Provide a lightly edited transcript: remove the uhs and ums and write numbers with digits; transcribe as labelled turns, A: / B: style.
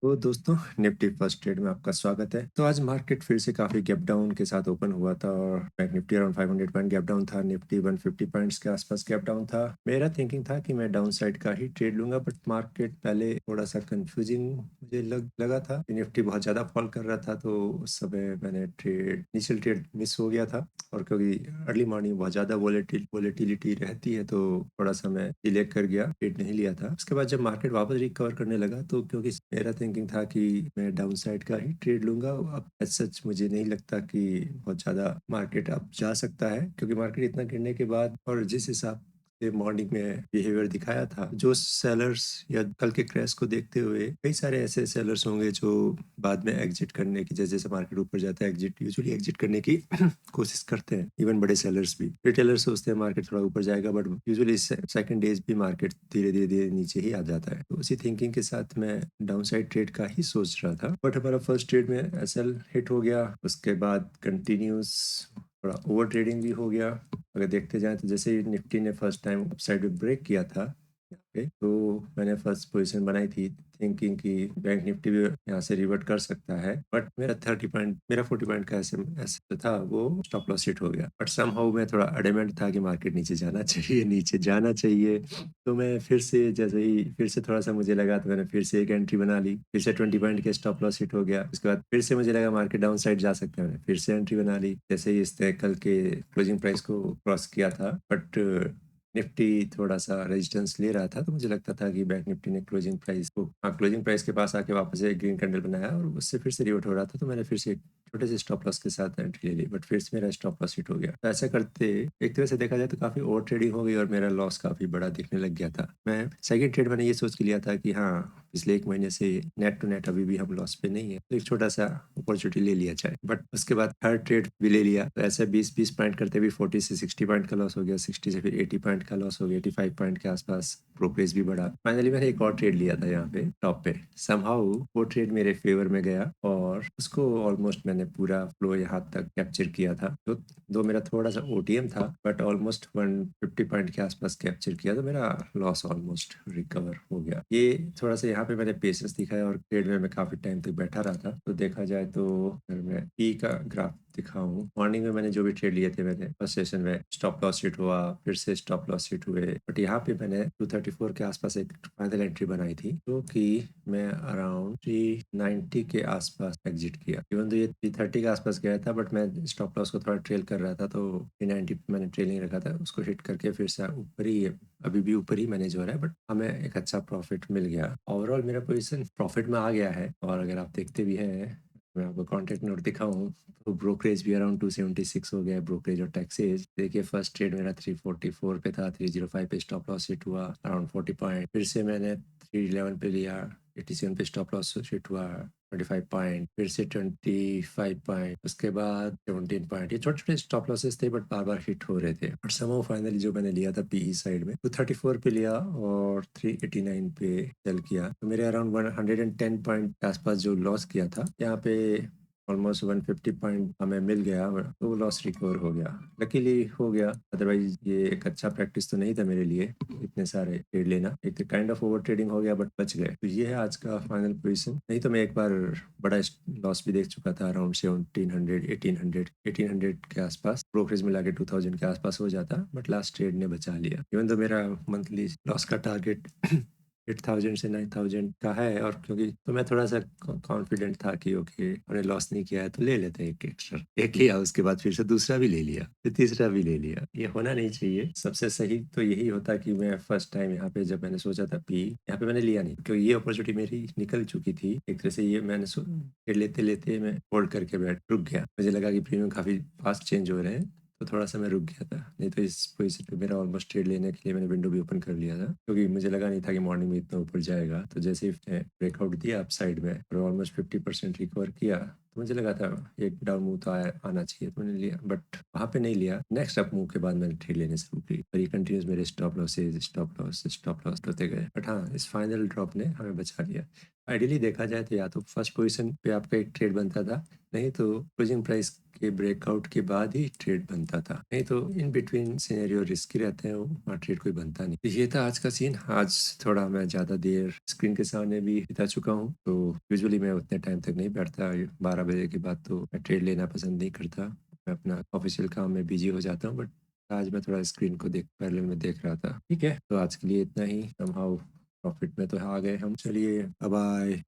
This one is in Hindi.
A: तो दोस्तों, निफ्टी फर्स्ट ट्रेड में आपका स्वागत है। तो आज मार्केट फिर से काफ़ी गैप डाउन के साथ ओपन हुआ था और bank Nifty around 500 point gap down था। निफ्टी 150 पॉइंट्स के आसपास गैप डाउन था। मेरा थिंकिंग था कि मैं डाउन साइड का ही ट्रेड लूंगा, बट मार्केट पहले थोड़ा सा कंफ्यूजिंग मुझे लगा था। निफ्टी बहुत ज़्यादा फॉल कर रहा था, तो उस समय मैंने इनिशियल ट्रेड मिस हो गया था। और क्योंकि अर्ली मॉर्निंग बहुत ज़्यादा वोलेटिलिटी रहती है, तो थोड़ा सा मैं डिले कर गया, ट्रेड नहीं लिया था। उसके बाद जब मार्केट वापस रिकवर करने लगा, तो क्योंकि मेरा थिंकिंग था कि मैं डाउन साइड का ही ट्रेड लूंगा, अब एज सच मुझे नहीं लगता कि बहुत ज़्यादा मार्केट अब जा सकता है, क्योंकि मार्केट इतना गिरने के बाद और जिस हिसाब से मॉर्निंग में बिहेवियर दिखाया था, जो सेलर्स या कल के क्रैश को देखते हुए कई सारे ऐसे सेलर्स होंगे जो बाद में एग्जिट करने की, जैसे जैसे मार्केट ऊपर जाता है यूजुअली एग्जिट करने की कोशिश करते हैं। इवन बड़े सेलर्स भी, रिटेलर्स सोचते हैं मार्केट थोड़ा ऊपर जाएगा, बट यूजुअली सेकंड डेज भी मार्केट धीरे धीरे धीरे नीचे ही आ जाता है। तो उसी थिंकिंग के साथ मैं डाउन साइड ट्रेड का ही सोच रहा था, बट हमारा फर्स्ट ट्रेड में एसएल हिट हो गया। उसके बाद कंटिन्यूस थोड़ा ओवर ट्रेडिंग भी हो गया। अगर देखते जाएं तो जैसे ही निफ्टी ने फर्स्ट टाइम अपसाइड में ब्रेक किया था यहाँ पे, तो मैंने फर्स्ट पोजीशन बनाई थी थिंकिंग कि बैंक निफ्टी भी यहाँ से रिवर्ट कर सकता है, बट मेरा 40 पॉइंट का ऐसे ऐसे था, वो स्टॉप लॉस हिट हो गया। बट समहाउ मैं थोड़ा एडमेंट था कि मार्केट नीचे जाना चाहिए, नीचे जाना चाहिए। तो मैं फिर से जैसे ही फिर से थोड़ा सा मुझे लगा, तो मैंने फिर से एक एंट्री बना ली। फिर से 20 पॉइंट के स्टॉप लॉस हिट हो गया। उसके बाद फिर से मुझे लगा मार्केट डाउन साइड जा सकता है, मैंने फिर से एंट्री बना ली। जैसे ही इसने कल के क्लोजिंग प्राइस को क्रॉस किया था, बट निफ्टी थोड़ा सा रेजिस्टेंस ले रहा था, तो मुझे लगता था कि बैंक निफ्टी ने क्लोजिंग प्राइस के पास आके वापस एक ग्रीन कैंडल बनाया और उससे फिर से रिवर्ट हो रहा था, तो मैंने फिर से एक छोटे से स्टॉप लॉस के साथ एंट्री ले ली, बट फिर से मेरा स्टॉप लॉस हिट हो गया। तो ऐसा करते एक तरह से देखा जाए तो काफी ओवर ट्रेडिंग हो गई और मेरा लॉस काफी बड़ा दिखने लग गया था। मैं सेकंड ट्रेड मैंने ये सोच के लिया था कि हाँ, पिछले एक महीने से नेट टू नेट अभी भी हम लॉस पे नहीं है, तो एक छोटा सा अपॉर्चुनिटी ले लिया जाए। बट उसके बाद थर्ड ट्रेड भी ले लिया, तो ऐसे 20-20 पॉइंट करते भी 40 से 60 पॉइंट का लॉस हो गया, 60 से फिर 80 पॉइंट का लॉस हो गया, 85 पॉइंट के आसपास ब्रोकरेज भी बढ़ा। फाइनली मैंने एक और ट्रेड लिया था यहाँ पे टॉप पे। समहाउ वो ट्रेड मेरे फेवर में गया और उसको ऑलमोस्ट मैंने पूरा फ्लो यहाँ तक कैप्चर किया था। तो दो मेरा थोड़ा सा ओटीएम था, बट ऑलमोस्ट 150 पॉइंट के आसपास कैप्चर किया, तो मेरा लॉस ऑलमोस्ट रिकवर हो गया। ये थोड़ा सा यहाँ पे मैंने पेशेंस दिखाया और ट्रेड में मैं काफी टाइम तक बैठा रहा था। तो देखा जाए तो अगर मैं पी का ग्राफ दिखाऊं, मॉर्निंग में मैंने जो भी ट्रेड लिए थे, मैंने फर्स्ट सेशन में स्टॉप लॉस हिट हुआ, फिर से स्टॉप लॉस हिट हुए, बट यहाँ पे मैंने 234 के आसपास एक फाइनल एंट्री बनाई थी, जो कि मैं अराउंड 390 के आसपास एग्जिट किया। इवन तो ये 330 के आसपास गया था, बट मैं स्टॉप लॉस को थोड़ा ट्रेल कर रहा था, तो 390 मैंने ट्रेलिंग रखा था, उसको हिट करके फिर से ऊपर ही अभी भी ऊपर ही मैनेज हो रहा है, बट हमें एक अच्छा प्रॉफिट मिल गया। ओवरऑल मेरा पोजीशन प्रॉफिट में आ गया है। और अगर आप देखते भी हैं, मैं आपको कॉन्टेक्ट नोट दिखाऊं, तो ब्रोकरेज भी अराउंड 276 हो गया है, ब्रोकरेज और टैक्सेज। देखिए फर्स्ट ट्रेड मेरा 344 पे था, 305 पे स्टॉप लॉस हिट हुआ अराउंड 40 पॉइंट। फिर से मैंने 311 पे लिया, 87 पे स्टॉप लॉस हिट हुआ 25 पॉइंट, फिर से 25 पॉइंट, उसके बाद 17 पॉइंट। ये छोटे छोटे स्टॉप लॉसेस थे, बट बार बार हिट हो रहे थे। और समहाउ फाइनली जो मैंने लिया था पीई साइड में, 234 पे लिया और 389 पे सेल किया, तो मेरे अराउंड 110 पॉइंट के आसपास जो लॉस किया था, यहाँ पे ऑलमोस्ट 150 पॉइंट हमें मिल गया, तो वो लॉस रिकवर हो गया। लकीली हो गया, अदरवाइज ये एक अच्छा प्रैक्टिस तो नहीं था मेरे लिए, इतने सारे ट्रेड लेना। एक तो काइंड ऑफ ओवर ट्रेडिंग हो गया, बट बच गए। तो ये है आज का फाइनल पोजीशन। नहीं तो मैं एक बार बड़ा लॉस भी देख चुका था, अराउंड 1700 1800 के आसपास, ब्रोकरेज मिला के 2000 के आसपास हो जाता, बट लास्ट ट्रेड ने बचा लिया। इवन तो मेरा मंथली लॉस का टारगेट 8000 से 9000 का है, और क्योंकि तो मैं थोड़ा सा कॉन्फिडेंट था कि ओके, हमने लॉस नहीं किया है तो ले लेते हैं एक एक्स्ट्रा। एक लिया, उसके बाद फिर से दूसरा भी ले लिया, फिर तीसरा भी ले लिया। ये होना नहीं चाहिए। सबसे सही तो यही होता कि मैं फर्स्ट टाइम यहाँ पे जब मैंने सोचा था पी, यहाँ पे मैंने लिया नहीं, क्योंकि ये अपॉर्चुनिटी मेरी निकल चुकी थी एक तरह से। ये मैंने फिर लेते लेते मैं होल्ड करके बैठ रुक गया। मुझे लगा कि प्रीमियम काफी फास्ट चेंज हो रहे हैं, तो थोड़ा सा मैं रुक गया था। नहीं तो इस पोजीशन पे मेरा ऑलमोस्ट ट्रेड लेने के लिए मैंने विंडो भी ओपन कर लिया था, क्योंकि मुझे लगा नहीं था कि मॉर्निंग में इतना ऊपर जाएगा। तो जैसे ही ब्रेकआउट दिया अप साइड में और ऑलमोस्ट 50% रिकवर किया, तो मुझे लगा था एक डाउन मूव तो आना चाहिए, तो मैंने लिया, बट वहाँ पे नहीं लिया। नेक्स्ट अप मूव के बाद मैंने ट्रेड लेने शुरू की और ये कंटिन्यूस मेरे स्टॉप लॉस होते गए। बट हाँ, इस फाइनल ड्रॉप ने हमें बचा लिया। आइडियली देखा जाए तो या तो फर्स्ट पोजीशन पे आपका एक ट्रेड बनता था, नहीं तो क्लोजिंग प्राइस के ब्रेकआउट के बाद ही ट्रेड बनता था, नहीं तो इन बिटवीन सिनेरियो रिस्की रहते हैं, वहाँ ट्रेड कोई बनता नहीं। तो ये था आज का सीन। आज थोड़ा मैं ज़्यादा देर स्क्रीन के सामने भी बिता चुका हूँ, तो यूजुअली मैं उतने टाइम तक नहीं बैठता। 12 बजे के बाद तो मैं ट्रेड लेना पसंद नहीं करता, मैं अपना ऑफिशियल काम में बिजी हो जाता हूँ। बट आज मैं थोड़ा स्क्रीन को पैरेलल में देख रहा था। ठीक है, तो आज के लिए इतना ही। समहाउ प्रॉफिट में तो आ गए हम। चलिए, बाय बाय।